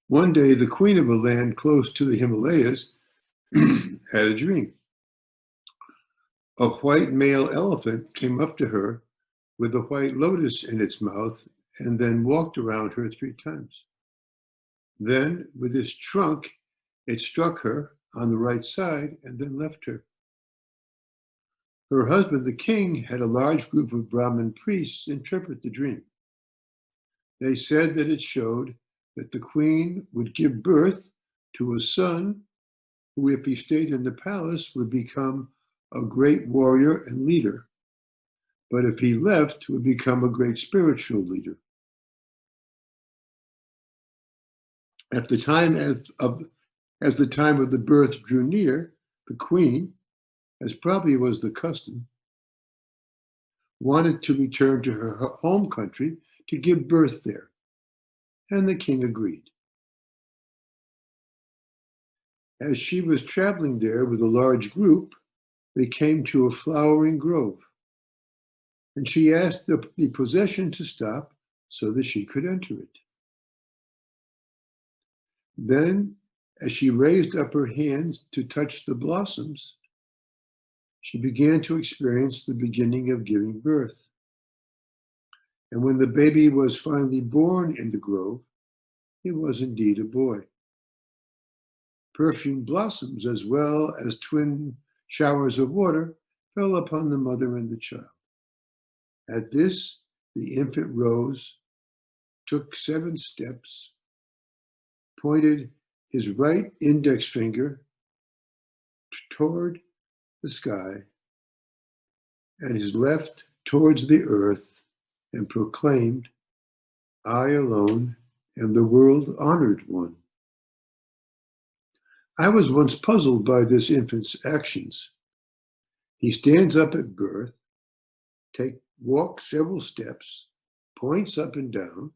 One day, the queen of a land close to the Himalayas had a dream. A white male elephant came up to her with a white lotus in its mouth and then walked around her 3 times. Then, with its trunk, it struck her on the right side and then left her. Her husband, the king, had a large group of Brahmin priests interpret the dream. They said that it showed that the queen would give birth to a son who, if he stayed in the palace, would become a great warrior and leader, but if he left, would become a great spiritual leader. As the time of the birth drew near, the queen, as probably was the custom, wanted to return to her home country to give birth there, and the king agreed. As she was traveling there with a large group, they came to a flowering grove, and she asked the procession to stop so that she could enter it. Then, as she raised up her hands to touch the blossoms, she began to experience the beginning of giving birth. And when the baby was finally born in the grove, it was indeed a boy. Perfumed blossoms, as well as twin showers of water, fell upon the mother and the child. At this, the infant rose, took 7 steps, pointed his right index finger toward the sky and his left towards the earth, and proclaimed, "I alone am the world-honored one." I was once puzzled by this infant's actions. He stands up at birth, walks several steps, points up and down,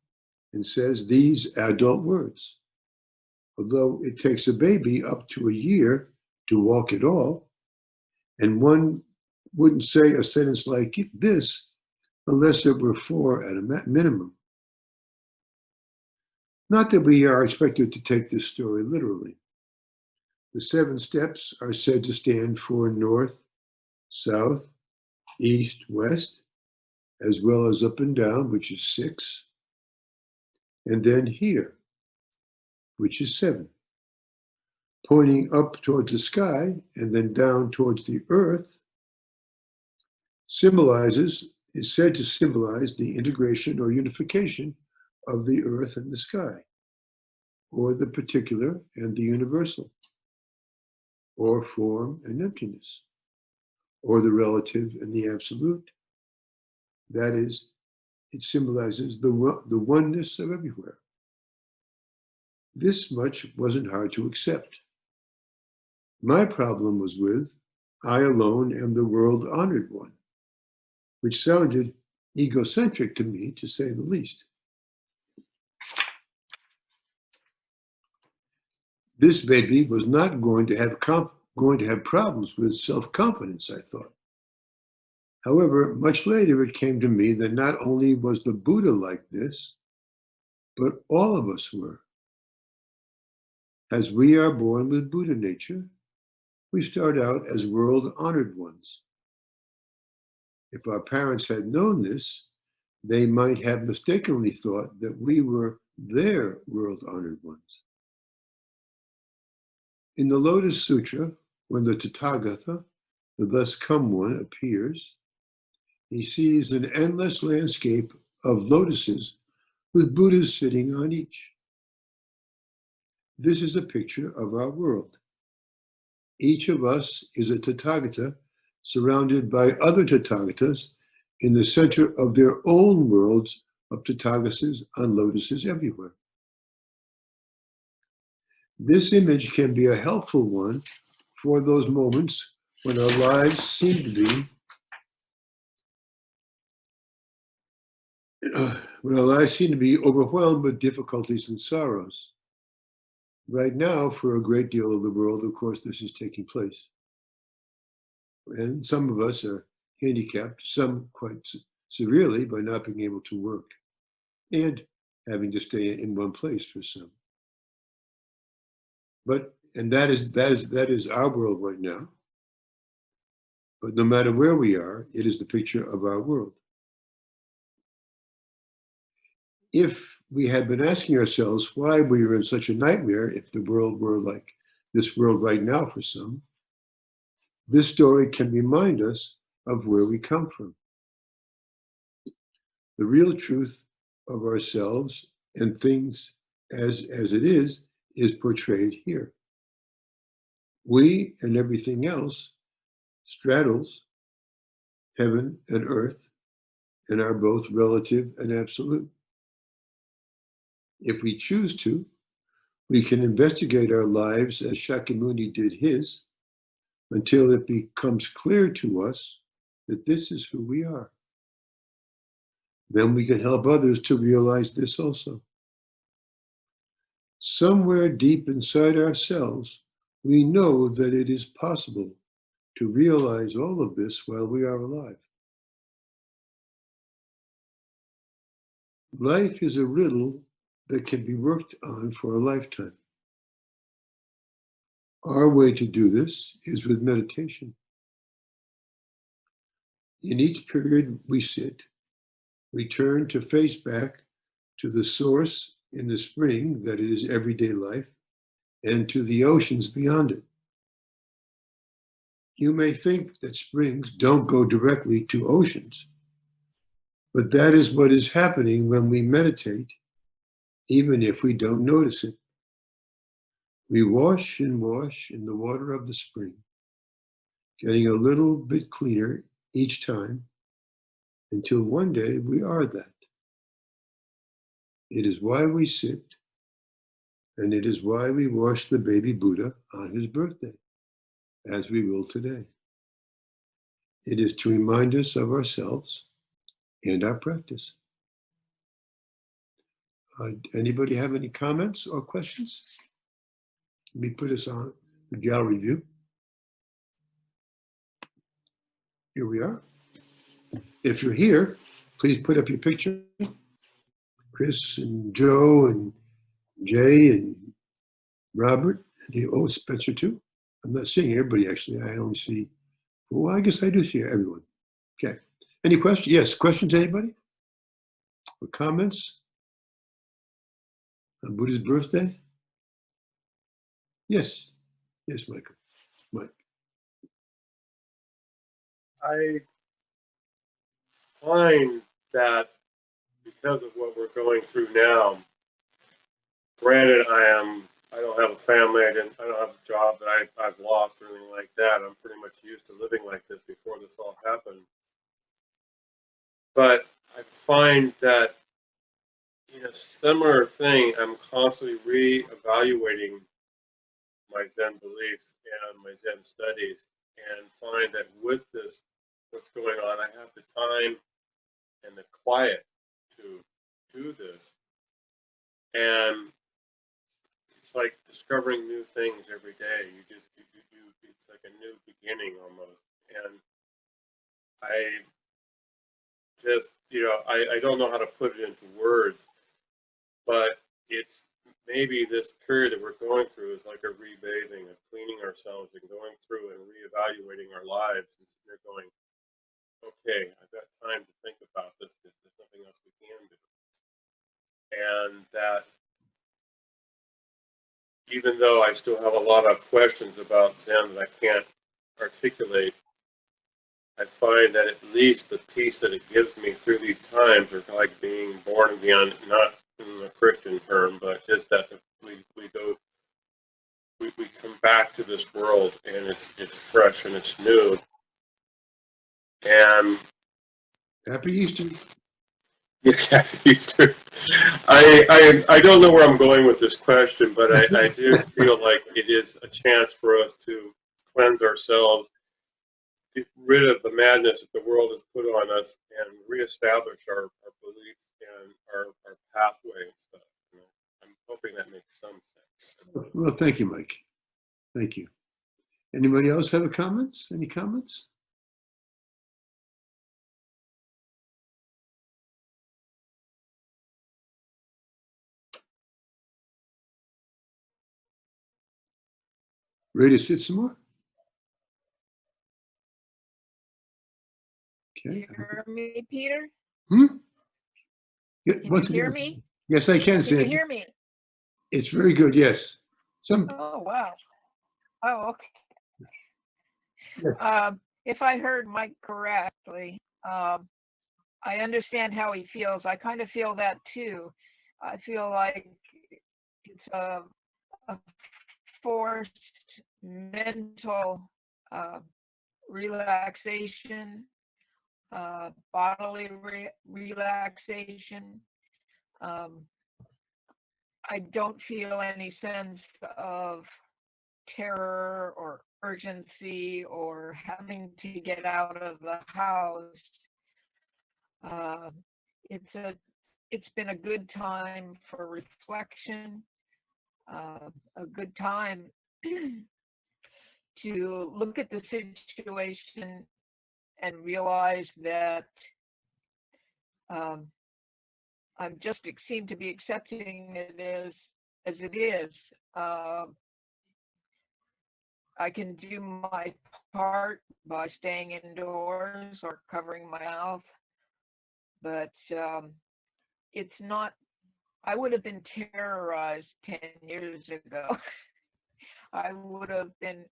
and says these adult words. Although it takes a baby up to a year to walk at all, and one wouldn't say a sentence like this unless there were 4 at a minimum. Not that we are expected to take this story literally. The 7 steps are said to stand for north, south, east, west, as well as up and down, which is 6, and then here, which is 7. Pointing up towards the sky and then down towards the earth is said to symbolize the integration or unification of the earth and the sky, or the particular and the universal, or form and emptiness, or the relative and the absolute. That is, it symbolizes the oneness of everywhere. This much wasn't hard to accept. My problem was with, "I alone am the world-honored one," which sounded egocentric to me, to say the least. This baby was not going to have problems with self-confidence, I thought. However, much later it came to me that not only was the Buddha like this, but all of us were. As we are born with Buddha nature, we start out as world-honored ones. If our parents had known this, they might have mistakenly thought that we were their world-honored ones. In the Lotus Sutra, when the Tathagata, the thus come one, appears, he sees an endless landscape of lotuses with Buddhas sitting on each. This is a picture of our world. Each of us is a Tathagata surrounded by other Tathagatas in the center of their own worlds of Tathagatas on lotuses everywhere. This image can be a helpful one for those moments when our lives seem to be overwhelmed with difficulties and sorrows. Right now, for a great deal of the world, of course, this is taking place. And some of us are handicapped, some quite severely, by not being able to work and having to stay in one place for some. And that is our world right now. But no matter where we are, it is the picture of our world. If we had been asking ourselves why we were in such a nightmare, if the world were like this world right now for some, this story can remind us of where we come from. The real truth of ourselves and things as it is portrayed here. We and everything else straddles heaven and earth and are both relative and absolute. If we choose to, we can investigate our lives as Shakyamuni did his until it becomes clear to us that this is who we are. Then we can help others to realize this also. Somewhere deep inside ourselves, we know that it is possible to realize all of this while we are alive. Life is a riddle that can be worked on for a lifetime. Our way to do this is with meditation. In each period we sit, we turn to face back to the source in the spring that is everyday life and to the oceans beyond it. You may think that springs don't go directly to oceans, but that is what is happening when we meditate, even if we don't notice it. We wash and wash in the water of the spring, getting a little bit cleaner each time until one day we are that. It is why we sit, and it is why we wash the baby Buddha on his birthday, as we will today. It is to remind us of ourselves and our practice. Anybody have any comments or questions? Let me put us on the gallery view. Here we are. If you're here, please put up your picture. Chris and Joe and Jay and Robert. And Spencer too. I'm not seeing everybody actually. I only see, well, I guess I do see everyone. Okay. Any questions? Yes, questions, anybody? Or comments on Buddha's birthday? Yes. Yes, Michael. Mike. I find that because of what we're going through now, granted, I don't have a family, I don't have a job that I've lost or anything like that. I'm pretty much used to living like this before this all happened. But I find that in a similar thing, I'm constantly re-evaluating my Zen beliefs and my Zen studies, and find that with this, what's going on, I have the time and the quiet to do this. And it's like discovering new things every day. It's like a new beginning almost. And I just, I don't know how to put it into words, but it's maybe this period that we're going through is like a rebathing of cleaning ourselves and going through and reevaluating our lives and sitting there going, okay, I've got time to think about this because there's nothing else we can do. And that even though I still have a lot of questions about Zen that I can't articulate, I find that at least the peace that it gives me through these times are like being born again, not in a Christian term, but just that we come back to this world and it's fresh and it's new. And Happy Easter. Yeah, happy Easter. I don't know where I'm going with this question, but I do feel like it is a chance for us to cleanse ourselves, get rid of the madness that the world has put on us, and reestablish our beliefs and our pathway and stuff. I'm hoping that makes some sense. Well, thank you, Mike. Thank you. Anybody else have comments? Any comments? Ready to sit some more? Okay. Can you hear me, Peter? Hmm? Yeah, Can once you hear again, me? yes, I can, Can you Sandy. hear me? It's very good, yes. Oh, wow. Oh, okay. Yes. If I heard Mike correctly, I understand how he feels. I kind of feel that too. I feel like it's a forced mental relaxation, bodily relaxation. I don't feel any sense of terror or urgency or having to get out of the house. Uh, it's been a good time for reflection, a good time to look at the situation and realize that I'm just seem to be accepting it as it is. I can do my part by staying indoors or covering my mouth, but it's not. I would have been terrorized 10 years ago. I would have been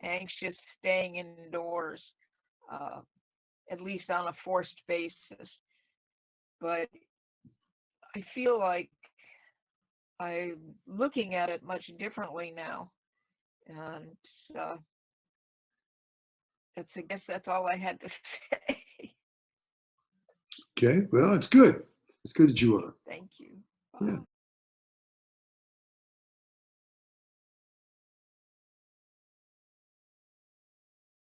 anxious staying indoors, at least on a forced basis. But I feel like I'm looking at it much differently now. And I guess that's all I had to say. Okay, well, it's good. It's good that you are. Thank you. Yeah. Bye.